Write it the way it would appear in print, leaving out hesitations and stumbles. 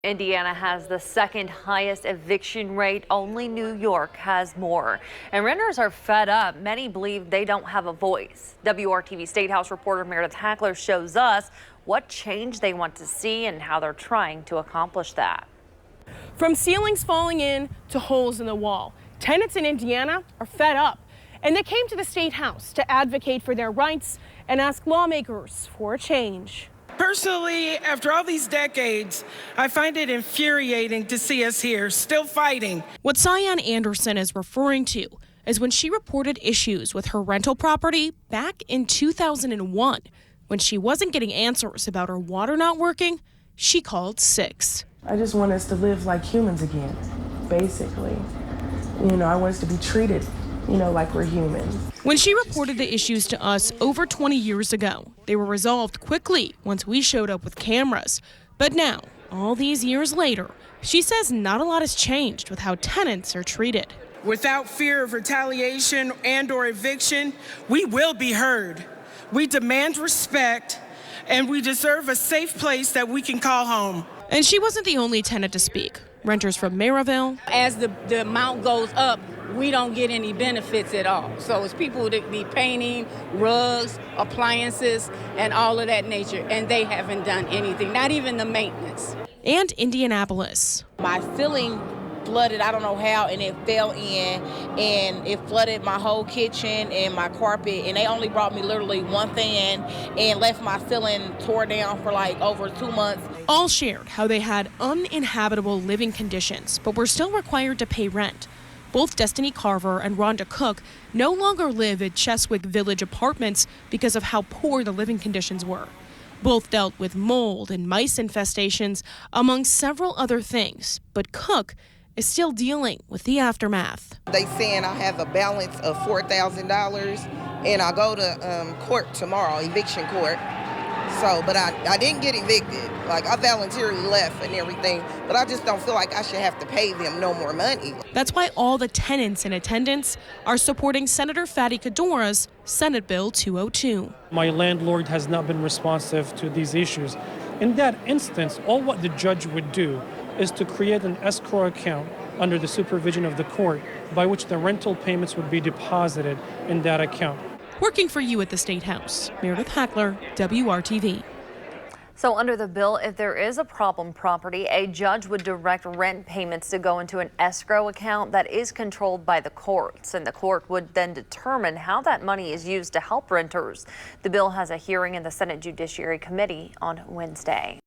Indiana has the second highest eviction rate. Only New York has more. And renters are fed up. Many believe they don't have a voice. WRTV Statehouse reporter Meredith Hackler shows us what change they want to see and how they're trying to accomplish that. From ceilings falling in to holes in the wall, tenants in Indiana are fed up. And they came to the Statehouse to advocate for their rights and ask lawmakers for a change. Personally, after all these decades, I find it infuriating to see us here, still fighting. What Cyan Anderson is referring to is when she reported issues with her rental property back in 2001. When she wasn't getting answers about her water not working, she called 6. I just want us to live like humans again, basically. I want us to be treated, like we're human. When she reported the issues to us over 20 years ago, they were resolved quickly once we showed up with cameras. But now, all these years later, she says not a lot has changed with how tenants are treated. Without fear of retaliation and/or eviction, we will be heard. We demand respect, and we deserve a safe place that we can call home. And she wasn't the only tenant to speak. Renters from Maryville. As the amount goes up, we don't get any benefits at all. So it's people that be painting, rugs, appliances, and all of that nature, and they haven't done anything, not even the maintenance. And Indianapolis. My ceiling flooded, I don't know how, and it fell in, and it flooded my whole kitchen and my carpet, and they only brought me literally one fan and left my ceiling tore down for like over 2 months. All shared how they had uninhabitable living conditions, but were still required to pay rent. Both Destiny Carver and Rhonda Cook no longer live at Cheswick Village Apartments because of how poor the living conditions were. Both dealt with mold and mice infestations, among several other things, but Cook is still dealing with the aftermath. They saying I have a balance of $4,000, and I go to court tomorrow, eviction court. But I didn't get evicted. Like, I voluntarily left and everything, but I just don't feel like I should have to pay them no more money. That's why all the tenants in attendance are supporting Senator Fatty Cadora's Senate Bill 202. My landlord has not been responsive to these issues. In that instance, all what the judge would do is to create an escrow account under the supervision of the court by which the rental payments would be deposited in that account. Working for you at the Statehouse, Meredith Hackler, WRTV. So under the bill, if there is a problem property, a judge would direct rent payments to go into an escrow account that is controlled by the courts, and the court would then determine how that money is used to help renters. The bill has a hearing in the Senate Judiciary Committee on Wednesday.